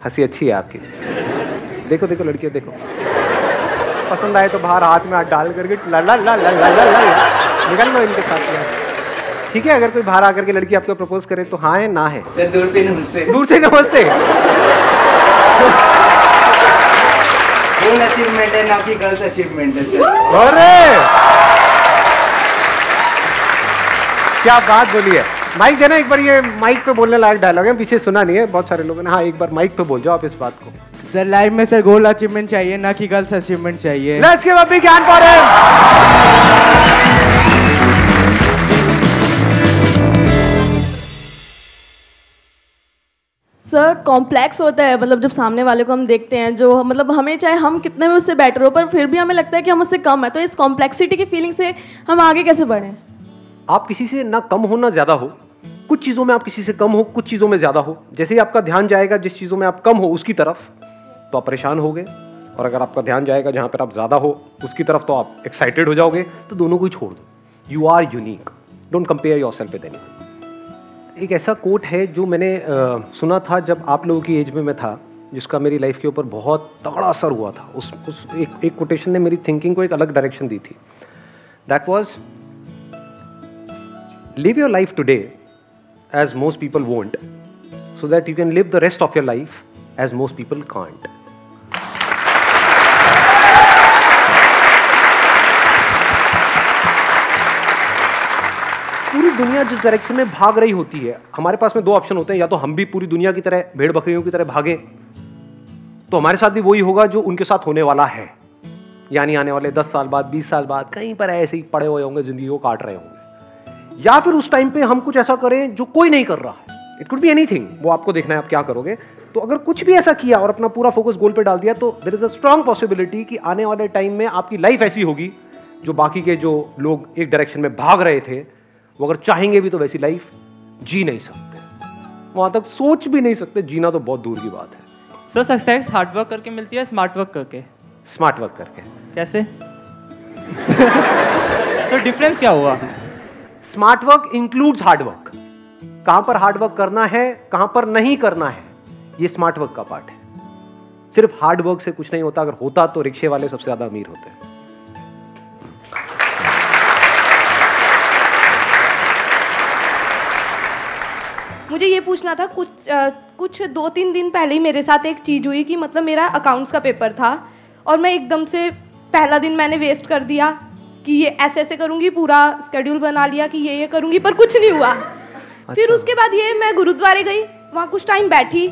हंसी अच्छी है आपकी। देखो देखो लड़कियों देखो, पसंद आए तो बाहर हाथ में हाथ डाल करके ला ला ला ला ला ला ला निकल लो इनके साथ में। ठीक है, अगर कोई बाहर आकर के लड़की आपको प्रपोज करे तो हाँ है ना है? सर दूर से नमस्ते। दूर से नमस्ते। गोल अचीवमेंट है ना कि गर्ल्स अचीवमेंट है सर। अरे क्या बात बोली है। माइक देना एक बार, ये माइक पे बोलने लायक डायलॉग है, पीछे सुना नहीं है बहुत सारे लोगों ने। हाँ एक बार माइक पे बोल जाओ आप इस बात को। सर लाइफ में सर गोल अचीवमेंट चाहिए ना कि गर्ल्स अचीवमेंट चाहिए। Let's give a big hand for him. Sir complex होता है, मतलब जब सामने वाले को हम देखते हैं, जो मतलब हमें चाहे हम कितने भी उससे बेटर हो पर फिर भी हमें लगता है कि हम उससे कम है, तो इस कॉम्प्लेक्सिटी की फीलिंग से हम आगे कैसे बढ़ें? आप किसी से ना कम हो ना ज्यादा हो, कुछ चीजों में आप किसी से कम हो, कुछ चीजों में ज्यादा हो। जैसे ही आपका ध्यान जाएगा जिस चीजों में आप कम हो उसकी तरफ तो आप परेशान होगे, और अगर आपका ध्यान जाएगा जहां पर आप ज्यादा हो उसकी तरफ तो आप एक्साइटेड हो जाओगे। तो दोनों को ही छोड़ दो। You are unique, don't compare yourself with anyone. एक ऐसा कोट है जो मैंने सुना था जब आप लोगों की एज में मैं था, जिसका मेरी लाइफ के ऊपर बहुत तगड़ा असर हुआ था। उस एक कोटेशन ने मेरी थिंकिंग को एक अलग डायरेक्शन दी थी। That was, live your life today as most people won't, so that you can live the rest of your life as most people can't. पूरी दुनिया जिस डायरेक्शन में भाग रही होती है, हमारे पास में दो ऑप्शन होते हैं, या तो हम भी पूरी दुनिया की तरह भेड़ बकरियों की तरह भागें, तो हमारे साथ भी वही होगा जो उनके साथ होने वाला है, यानी आने वाले 10 साल बाद 20 साल बाद कहीं पर ऐसे ही पड़े हुए होंगे, जिंदगी को काट रहे होंगे। या फिर उस टाइम पे हम कुछ ऐसा करें जो कोई नहीं कर रहा है। इट कुड बी एनीथिंग, वो आपको देखना है आप क्या करोगे। तो अगर कुछ भी ऐसा किया और अपना पूरा फोकस गोल पे डाल दिया, तो there is a strong possibility कि आने वाले टाइम में आपकी लाइफ ऐसी होगी जो बाकी के जो लोग एक डायरेक्शन में भाग रहे थे, वो अगर चाहेंगे भी तो वैसी लाइफ जी नहीं सकते, वहां तक सोच भी नहीं सकते। जीना तो बहुत दूर की बात है। सर सक्सेस हार्ड वर्क करके मिलती है स्मार्ट वर्क करके? स्मार्ट वर्क करके। कैसे? सर डिफरेंस क्या हुआ? Smart work includes hard work. कहां पर हार्ड वर्क करना है, कहां पर नहीं करना है, ये स्मार्ट वर्क का पार्ट है। सिर्फ हार्ड वर्क से कुछ नहीं होता। अगर होता तो रिक्शे वाले सबसे ज्यादा अमीर होते हैं। मुझे ये पूछना था, कुछ 2-3 दिन पहले ही मेरे साथ एक चीज़ हुई कि मतलब मेरा अकाउंट्स का पेपर था और मैं एकदम से पहला दिन मैंने वेस्ट कर दिया कि ये ऐसे ऐसे करूँगी, पूरा स्केड्यूल बना लिया कि ये करूँगी, पर कुछ नहीं हुआ। फिर उसके बाद ये मैं गुरुद्वारे गई, वहाँ कुछ टाइम बैठी,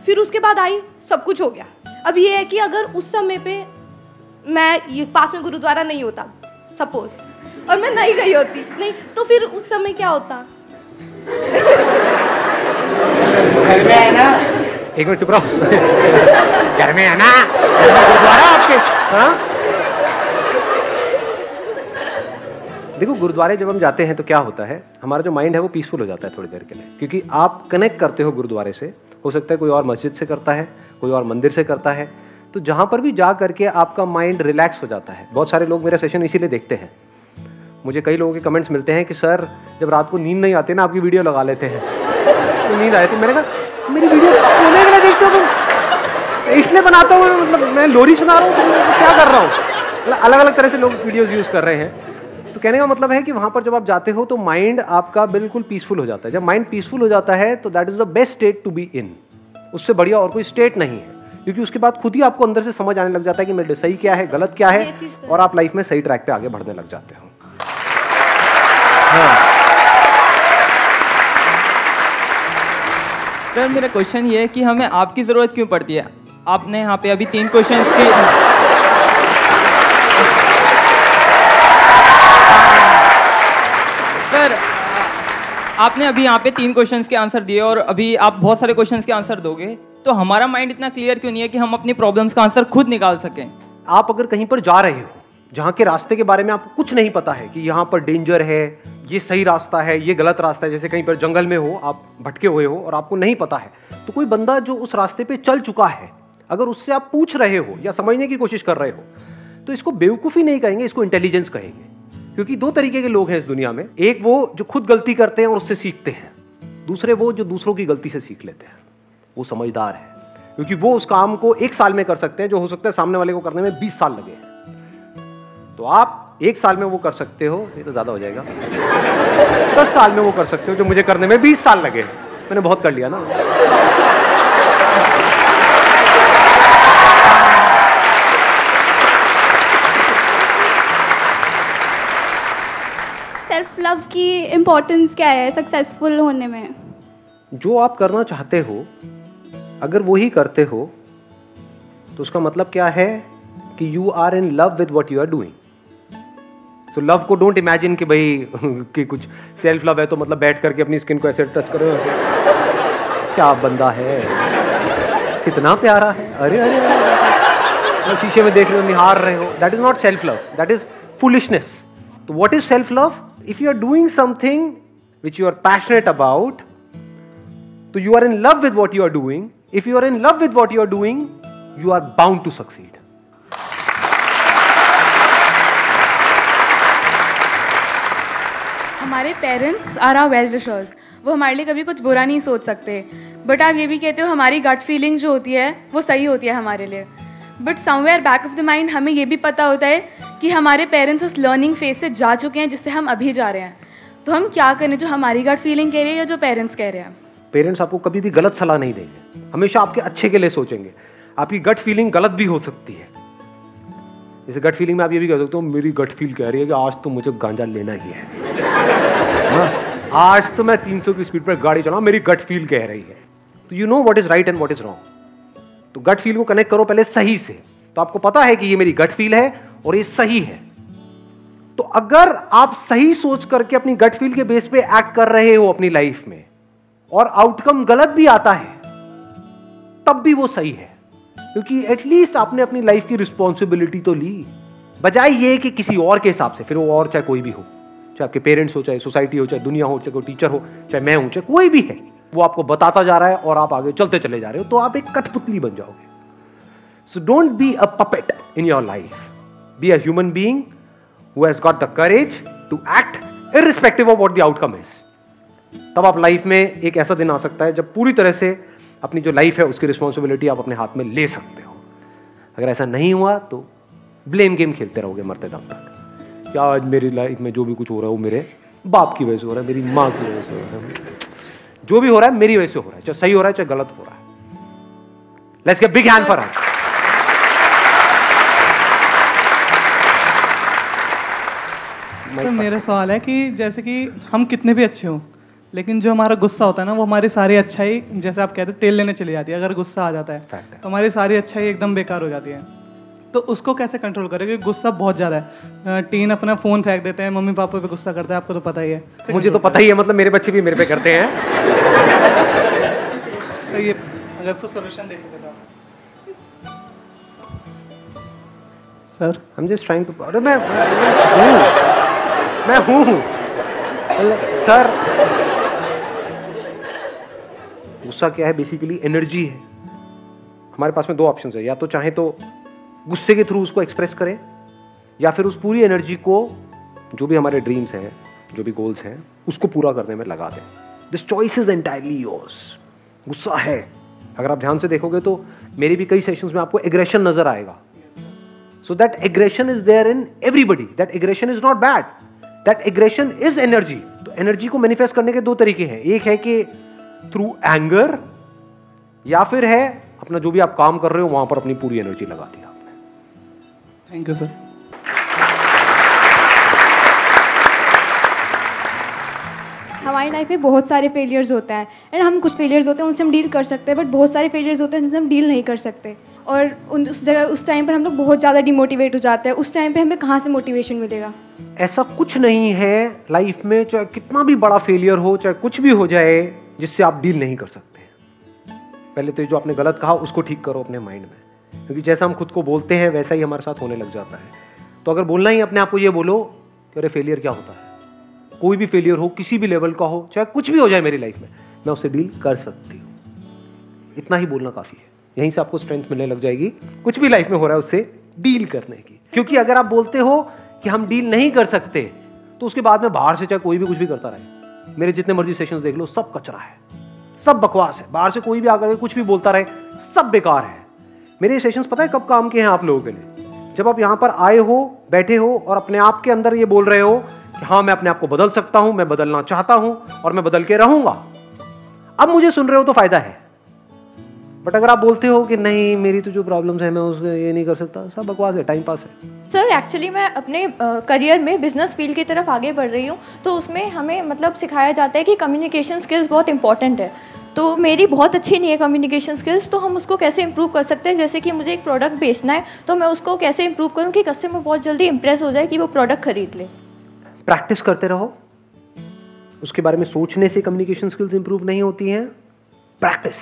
फिर उसके बाद आई, सब कुछ हो गया। अब ये है कि अगर उस समय पे मैं ये पास में गुरुद्वारा नहीं होता सपोज, और मैं नहीं गई होती, नहीं तो फिर उस समय क्या होता? घर में है ना, एक मिनट चुप रहो। घर में है ना गुरुद्वारा आपके? हाँ देखो, गुरुद्वारे जब हम जाते हैं तो क्या होता है, हमारा जो माइंड है वो पीसफुल हो जाता है थोड़ी देर के लिए, क्योंकि आप कनेक्ट करते हो गुरुद्वारे से। हो सकता है कोई और मस्जिद से करता है, कोई और मंदिर से करता है, तो जहां पर भी जा करके आपका माइंड रिलैक्स हो जाता है। बहुत सारे लोग मेरा सेशन इसीलिए देखते हैं। मुझे कई लोगों के कमेंट्स मिलते हैं कि सर जब रात को नींद नहीं आती ना, आपकी वीडियो लगा लेते हैं तो नींद आए। तो मैंने कहा मेरी वीडियो सोने के लिए देखते हो तुम? इसलिए बनाता हूँ, मतलब मैं लोरी सुना रहा हूँ, तो क्या कर रहा हूँ? अलग अलग तरह से लोग वीडियोज यूज कर रहे हैं। तो कहने का मतलब है कि वहां पर जब आप जाते हो तो माइंड आपका बिल्कुल पीसफुल हो जाता है। जब माइंड पीसफुल हो जाता है तो that is the best state to be in. उससे बढ़िया और कोई स्टेट नहीं है, क्योंकि उसके बाद खुद ही आपको अंदर से समझ आने लग जाता है कि मेरे सही क्या है, गलत क्या है, और आप लाइफ में सही ट्रैक पे आगे बढ़ने लग जाते हो। सर मेरा क्वेश्चन ये है कि हमें आपकी ज़रूरत क्यों पड़ती है? आपने यहाँ पे अभी 3 क्वेश्चंस की सर आपने अभी यहाँ पे 3 क्वेश्चंस के आंसर दिए और अभी आप बहुत सारे क्वेश्चंस के आंसर दोगे, तो हमारा माइंड इतना क्लियर क्यों नहीं है कि हम अपनी प्रॉब्लम्स का आंसर खुद निकाल सकें? आप अगर कहीं पर जा रहे हो जहाँ के रास्ते के बारे में आपको कुछ नहीं पता है कि यहाँ पर डेंजर है, ये सही रास्ता है, ये गलत रास्ता है, जैसे कहीं पर जंगल में हो, आप भटके हुए हो और आपको नहीं पता है, तो कोई बंदा जो उस रास्ते पे चल चुका है, अगर उससे आप पूछ रहे हो या समझने की कोशिश कर रहे हो, तो इसको बेवकूफ़ी नहीं कहेंगे, इसको इंटेलिजेंस कहेंगे। क्योंकि 2 तरीके के लोग हैं इस दुनिया में, एक वो जो खुद गलती करते हैं और उससे सीखते हैं, दूसरे वो जो दूसरों की गलती से सीख लेते हैं, वो समझदार है। क्योंकि वो उस काम को 1 साल में कर सकते हैं जो हो सकता है सामने वाले को करने में 20 साल लगे। तो आप 1 साल में वो कर सकते हो, ये तो ज्यादा हो जाएगा, 10 साल में वो कर सकते हो जो मुझे करने में 20 साल लगे। मैंने बहुत कर लिया ना। सेल्फ लव की इम्पोर्टेंस क्या है सक्सेसफुल होने में? जो आप करना चाहते हो अगर वो ही करते हो तो उसका मतलब क्या है कि you are in love with what you are doing. So love को डोंट इमेजिन कि भाई कि कुछ सेल्फ लव है तो मतलब बैठ करके अपनी स्किन को ऐसे टच करो, क्या बंदा है, कितना प्यारा है, अरे अरे, अरे। शीशे में देख रहे हो, निहार रहे हो, that is not self love, that is foolishness. तो what is self love? If you are doing something which you are passionate about, तो you are in love with what you are doing. If you are in love with what you are doing, you are bound to succeed. हमारे parents are our well wishers, वो हमारे लिए कभी कुछ बुरा नहीं सोच सकते, बट आप ये भी कहते हो हमारी गट फीलिंग जो होती है वो सही होती है हमारे लिए, but somewhere back of the mind हमें ये भी पता होता है कि हमारे पेरेंट्स उस लर्निंग फेज से जा चुके हैं जिससे हम अभी जा रहे हैं। तो हम क्या करें, जो हमारी गट फीलिंग कह रही है या जो पेरेंट्स कह रहे हैं? पेरेंट्स आपको कभी भी गलत सलाह नहीं देंगे, हमेशा आपके अच्छे के लिए सोचेंगे। आपकी गट फीलिंग गलत भी हो सकती है। जैसे गट फीलिंग में आप ये भी कह सकते हो मेरी गट फील कह रही है कि आज तो मुझे गांजा लेना ही है, आज तो मैं 300 की स्पीड पर गाड़ी चलाऊं, मेरी गट फील कह रही है। तो you know what is right and what is wrong. तो गट फील को कनेक्ट करो पहले सही से, तो आपको पता है कि ये मेरी गट फील है और ये सही है। तो अगर आप सही सोच करके अपनी गट फील के बेस पे एक्ट कर रहे हो अपनी लाइफ में और आउटकम गलत भी आता है, तब भी वो सही है, क्योंकि एटलीस्ट आपने अपनी लाइफ की रिस्पॉन्सिबिलिटी तो ली, बजाय ये कि किसी और के हिसाब से। फिर वो और चाहे कोई भी हो, चाहे आपके पेरेंट्स हो, चाहे सोसाइटी हो, चाहे दुनिया हो, चाहे कोई टीचर हो, चाहे मैं हूं, चाहे कोई भी है, वो आपको बताता जा रहा है और आप आगे चलते चले जा रहे हो, तो आप एक कठपुतली बन जाओगे। So don't be a puppet in your life, be a human being who has got the courage to act irrespective of what the outcome is. तब आप लाइफ में एक ऐसा दिन आ सकता है जब पूरी तरह से अपनी जो लाइफ है उसकी रिस्पॉन्सिबिलिटी आप अपने हाथ में ले सकते हो। अगर ऐसा नहीं हुआ तो ब्लेम गेम खेलते रहोगे मरते दम तक, क्या आज मेरी लाइफ में जो भी कुछ हो रहा है वो मेरे बाप की वजह से हो रहा है, मेरी माँ की वजह से हो रहा है, जो भी हो रहा है मेरी वजह से हो रहा है, चाहे सही हो रहा है चाहे गलत हो रहा है। Let's give big hand for her. Sir मेरा सवाल है कि जैसे कि हम कितने भी अच्छे हों, लेकिन जो हमारा गुस्सा होता है ना वो हमारी सारी अच्छाई, जैसे आप कहते हैं तेल लेने चली जाती है। अगर गुस्सा आ जाता है तो हमारी सारी अच्छाई एकदम बेकार हो जाती है। तो उसको कैसे कंट्रोल करें, क्योंकि गुस्सा बहुत ज़्यादा है। टीन अपना फ़ोन फेंक देते हैं, मम्मी पापा पे गुस्सा करते हैं, आपको तो पता ही है। मुझे तो पता ही है, मतलब मेरे बच्चे भी मेरे पे करते हैं। तो ये अगर इसको सोल्यूशन दे सके तो sir. I'm just trying to, अरे मैं हूँ सर। गुस्सा क्या है? बेसिकली एनर्जी है। हमारे पास में 2 ऑप्शन है, या तो चाहे तो गुस्से के थ्रू उसको एक्सप्रेस करें, या फिर उस पूरी एनर्जी को जो भी हमारे ड्रीम्स हैं, जो भी गोल्स हैं, उसको पूरा करने में लगा दें। This choice is entirely yours. गुस्सा है, अगर आप ध्यान से देखोगे तो मेरी भी कई सेशंस में आपको एग्रेशन नजर आएगा। So that aggression is there in everybody. That aggression is not bad. That aggression is energy. तो एनर्जी को मैनिफेस्ट करने के 2 तरीके हैं। एक है कि थ्रू एंगर, या फिर है अपना जो भी आप काम कर रहे हो वहां पर अपनी पूरी एनर्जी लगा दी आपने। Thank you sir. हमारी लाइफ में बहुत सारे फेलियर्स होते हैं, एंड हम कुछ फेलियर्स होते हैं उनसे हम डील कर सकते हैं, बट बहुत सारे फेलियर्स होते हैं जिनसे हम डील नहीं कर सकते, और उस टाइम पर हम लोग बहुत ज़्यादा डिमोटिवेट हो जाते हैं। उस टाइम पे हमें कहाँ से मोटिवेशन मिलेगा? ऐसा कुछ नहीं है लाइफ में, चाहे कितना भी बड़ा फेलियर हो, चाहे कुछ भी हो जाए, जिससे आप डील नहीं कर सकते। पहले तो जो आपने गलत कहा उसको ठीक करो अपने माइंड में, क्योंकि जैसा हम खुद को बोलते हैं वैसा ही हमारे साथ होने लग जाता है। तो अगर बोलना ही अपने आप को ये बोलो कि अरे फेलियर क्या होता है, कोई भी फेलियर हो, किसी भी लेवल का हो, चाहे कुछ भी हो जाए मेरी लाइफ में, मैं उससे डील कर सकती हूँ। इतना ही बोलना काफ़ी है। यहीं से आपको स्ट्रेंथ मिलने लग जाएगी कुछ भी लाइफ में हो रहा है उससे डील करने की। क्योंकि अगर आप बोलते हो कि हम डील नहीं कर सकते, तो उसके बाद में बाहर से चाहे कोई भी कुछ भी करता रहे, मेरे जितने मर्जी सेशंस देख लो, सब कचरा है, सब बकवास है, बाहर से कोई भी आकर कुछ भी बोलता रहे, सब बेकार है। मेरे सेशंस पता है कब काम के हैं आप लोगों के लिए? जब आप यहाँ पर आए हो, बैठे हो और अपने आप के अंदर ये बोल रहे हो कि हाँ मैं अपने आप को बदल सकता हूं, मैं बदलना चाहता हूं और मैं बदल के रहूंगा। अब मुझे सुन रहे हो तो फायदा है। बट अगर आप बोलते हो कि नहीं मेरी तो जो प्रॉब्लम्स है मैं उसमें ये नहीं कर सकता, सब बकवास है, टाइम पास है। सर एक्चुअली मैं अपने करियर में बिजनेस फील्ड की तरफ आगे बढ़ रही हूँ, तो उसमें हमें मतलब सिखाया जाता है कि कम्युनिकेशन स्किल्स बहुत इंपॉर्टेंट है। तो मेरी बहुत अच्छी नहीं है कम्युनिकेशन स्किल्स, तो हम उसको कैसे इंप्रूव कर सकते हैं? जैसे कि मुझे एक प्रोडक्ट बेचना है, तो मैं उसको कैसे इंप्रूव करूँ कि कस्टमर बहुत जल्दी इंप्रेस हो जाए कि वो प्रोडक्ट खरीद ले? प्रैक्टिस करते रहो, उसके बारे में सोचने से कम्युनिकेशन स्किल्स इंप्रूव नहीं होती हैं। प्रैक्टिस।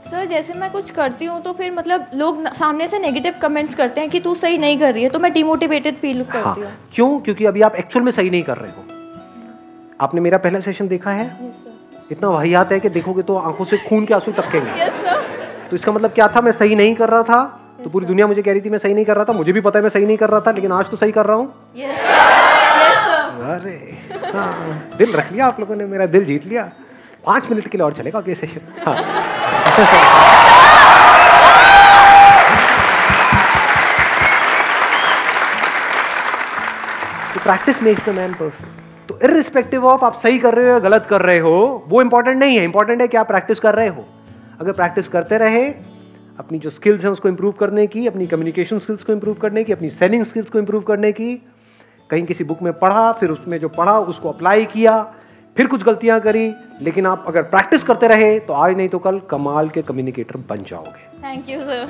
सर जैसे मैं कुछ करती हूँ तो फिर मतलब लोग सामने से नेगेटिव कमेंट्स करते हैं कि तू सही नहीं कर रही है, तो मैं डिमोटिवेटेड फील करती हूँ। क्यों? क्योंकि अभी आप एक्चुअल में सही नहीं कर रहे हो। आपने मेरा पहला सेशन देखा है? Yes sir. इतना वाहियात है कि देखोगे तो आंखों से खून के आंसू टपकेंगे। Yes sir. तो इसका मतलब क्या था? मैं सही नहीं कर रहा था, तो पूरी दुनिया मुझे कह रही थी मैं सही नहीं कर रहा था, मुझे भी पता है मैं सही नहीं कर रहा था, लेकिन आज तो सही कर रहा हूँ। अरे हाँ, दिल रख लिया आप लोगों ने, मेरा दिल जीत लिया। 5 मिनट के लिए और चलेगा ये सेशन। हाँ। तो practice makes the man perfect. तो इररिस्पेक्टिव ऑफ आप सही कर रहे हो या गलत कर रहे हो, वो इंपॉर्टेंट नहीं है। इंपॉर्टेंट है कि आप प्रैक्टिस कर रहे हो। अगर प्रैक्टिस करते रहे, अपनी जो स्किल्स हैं उसको इंप्रूव करने की, अपनी कम्युनिकेशन स्किल्स को इंप्रूव करने की, अपनी सेलिंग स्किल्स को इंप्रूव करने की, कहीं किसी बुक में पढ़ा, फिर उसमें जो पढ़ा उसको अप्लाई किया, फिर कुछ गलतियां करी, लेकिन आप अगर प्रैक्टिस करते रहे तो आज नहीं तो कल कमाल के कम्युनिकेटर बन जाओगे। Thank you sir.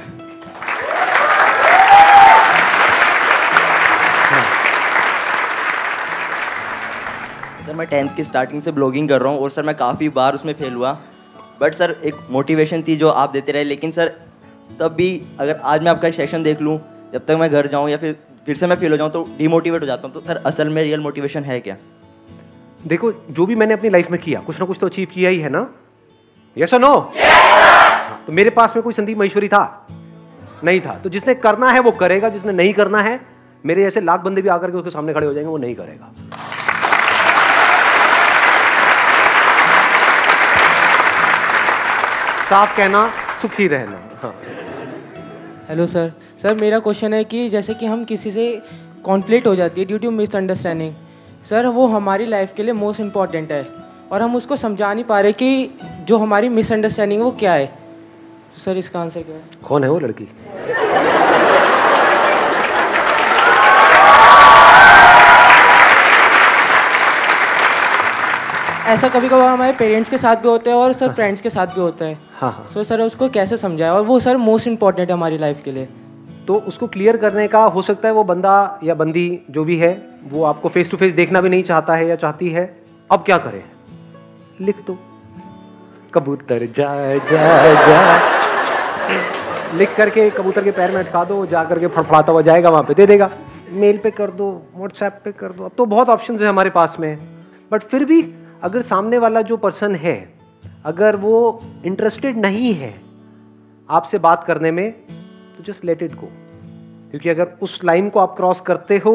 सर मैं 10th की स्टार्टिंग से ब्लॉगिंग कर रहा हूँ और सर मैं काफ़ी बार उसमें फेल हुआ, बट सर एक मोटिवेशन थी जो आप देते रहे। लेकिन सर तब भी अगर आज मैं आपका सेशन देख लूँ, जब तक मैं घर जाऊँ या फिर से मैं फेल हो जाऊँ तो डिमोटिवेट हो जाता हूँ। तो सर असल में रियल मोटिवेशन है क्या? देखो, जो भी मैंने अपनी लाइफ में किया, कुछ ना कुछ तो अचीव किया ही है ना। यस और नो? तो मेरे पास में कोई संदीप महेश्वरी था? नहीं था। तो जिसने करना है वो करेगा, जिसने नहीं करना है, मेरे जैसे लाख बंदे भी आकर के उसके सामने खड़े हो जाएंगे, वो नहीं करेगा। साफ कहना, सुखी रहना। हाँ। Hello sir. सर मेरा क्वेश्चन है कि जैसे कि हम किसी से कॉन्फ्लिक्ट हो जाती है ड्यू टू मिसअंडरस्टैंडिंग, सर वो हमारी लाइफ के लिए मोस्ट इम्पॉर्टेंट है और हम उसको समझा नहीं पा रहे कि जो हमारी मिसअंडरस्टैंडिंग वो क्या है। तो सर इसका आंसर क्या है? कौन है वो लड़की? ऐसा कभी कभार हमारे पेरेंट्स के साथ भी होता है और सर फ्रेंड्स के साथ भी होता है। हाँ। सो सर उसको कैसे समझाए, और वो सर मोस्ट इम्पॉर्टेंट है हमारी लाइफ के लिए। तो उसको क्लियर करने का हो सकता है वो बंदा या बंदी जो भी है वो आपको फेस टू फेस देखना भी नहीं चाहता है या चाहती है। अब क्या करें? लिख दो, कबूतर जा जा जा, लिख करके कबूतर के पैर में अटका दो, जा करके फड़फड़ाता हुआ जाएगा, वहां पे दे देगा। मेल पे कर दो, व्हाट्सएप पे कर दो, अब तो बहुत ऑप्शंस है हमारे पास में। बट फिर भी अगर सामने वाला जो पर्सन है अगर वो इंटरेस्टेड नहीं है आपसे बात करने में, तो जस्ट लेट इट गो। क्योंकि अगर उस लाइन को आप क्रॉस करते हो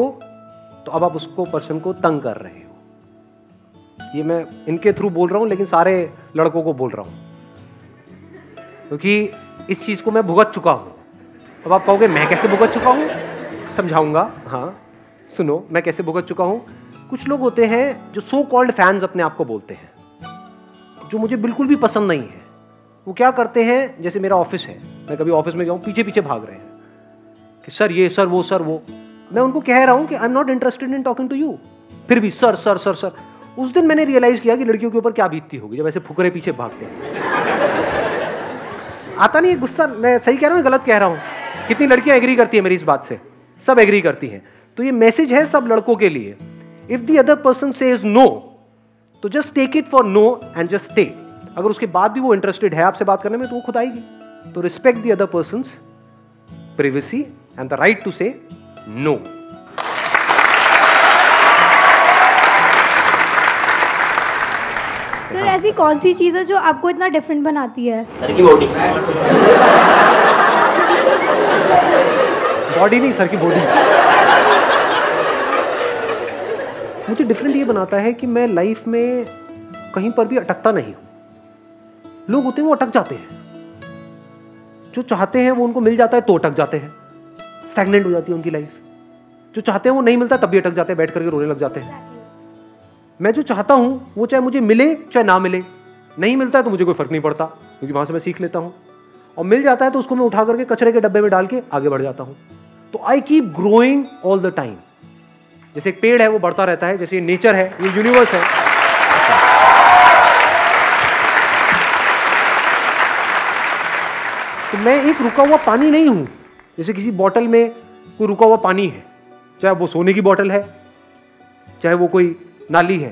तो अब आप उसको पर्सन को तंग कर रहे हो। ये मैं इनके थ्रू बोल रहा हूं, लेकिन सारे लड़कों को बोल रहा हूं, क्योंकि इस चीज को मैं भुगत चुका हूं। अब आप कहोगे मैं कैसे भुगत चुका हूं? समझाऊंगा। हाँ सुनो, मैं कैसे भुगत चुका हूं। कुछ लोग होते हैं जो सो कॉल्ड फैंस अपने आप को बोलते हैं, जो मुझे बिल्कुल भी पसंद नहीं है। वो क्या करते हैं, जैसे मेरा ऑफिस है, मैं कभी ऑफिस में गया हूँ, पीछे पीछे भाग रहे हैं कि सर ये, सर वो, सर वो। मैं उनको कह रहा हूँ कि I am not interested in talking to you, फिर भी सर सर सर सर। उस दिन मैंने रियलाइज किया कि लड़कियों के ऊपर क्या बीतती होगी जब ऐसे फुकरे पीछे भागते हैं। आता नहीं है गुस्सा? मैं सही कह रहा हूँ, गलत कह रहा हूँ? कितनी लड़कियां एग्री करती है मेरी इस बात से? सब एग्री करती हैं। तो ये मैसेज है सब लड़कों के लिए, if the other person says no तो just take it for no and just stay. अगर उसके बाद भी वो इंटरेस्टेड है आपसे बात करने में तो वो खुद आएगी। तो respect the other person's privacy and the right to say no. Sir ऐसी कौन सी चीज़ है जो आपको इतना डिफरेंट बनाती है? सर की बॉडी। बॉडी नहीं, सर की बॉडी। मुझे डिफरेंट ये बनाता है कि मैं लाइफ में कहीं पर भी अटकता नहीं हूं। लोग होते हैं वो अटक जाते हैं, जो चाहते हैं वो उनको मिल जाता है तो अटक जाते हैं, स्टैग्नेंट हो जाती है उनकी लाइफ। जो चाहते हैं वो नहीं मिलता तब भी अटक जाते हैं, बैठ करके रोने लग जाते हैं। मैं जो चाहता हूं वो चाहे मुझे मिले चाहे ना मिले, नहीं मिलता है तो मुझे कोई फर्क नहीं पड़ता, क्योंकि वहां से मैं सीख लेता हूं, और मिल जाता है तो उसको मैं उठा करके कचरे के डब्बे में डाल के आगे बढ़ जाता हूं। तो I keep growing all the time. जैसे एक पेड़ है वो बढ़ता रहता है, जैसे ये नेचर है, ये यूनिवर्स है। तो मैं एक रुका हुआ पानी नहीं हूं। जैसे किसी बोतल में कोई रुका हुआ पानी है, चाहे वो सोने की बोतल है, चाहे वो कोई नाली है,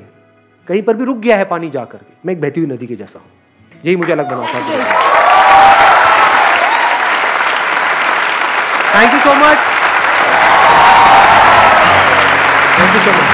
कहीं पर भी रुक गया है पानी जा करके, मैं एक बहती हुई नदी के जैसा हूं। यही मुझे अलग बनाता है। Thank you so much, thank you so much.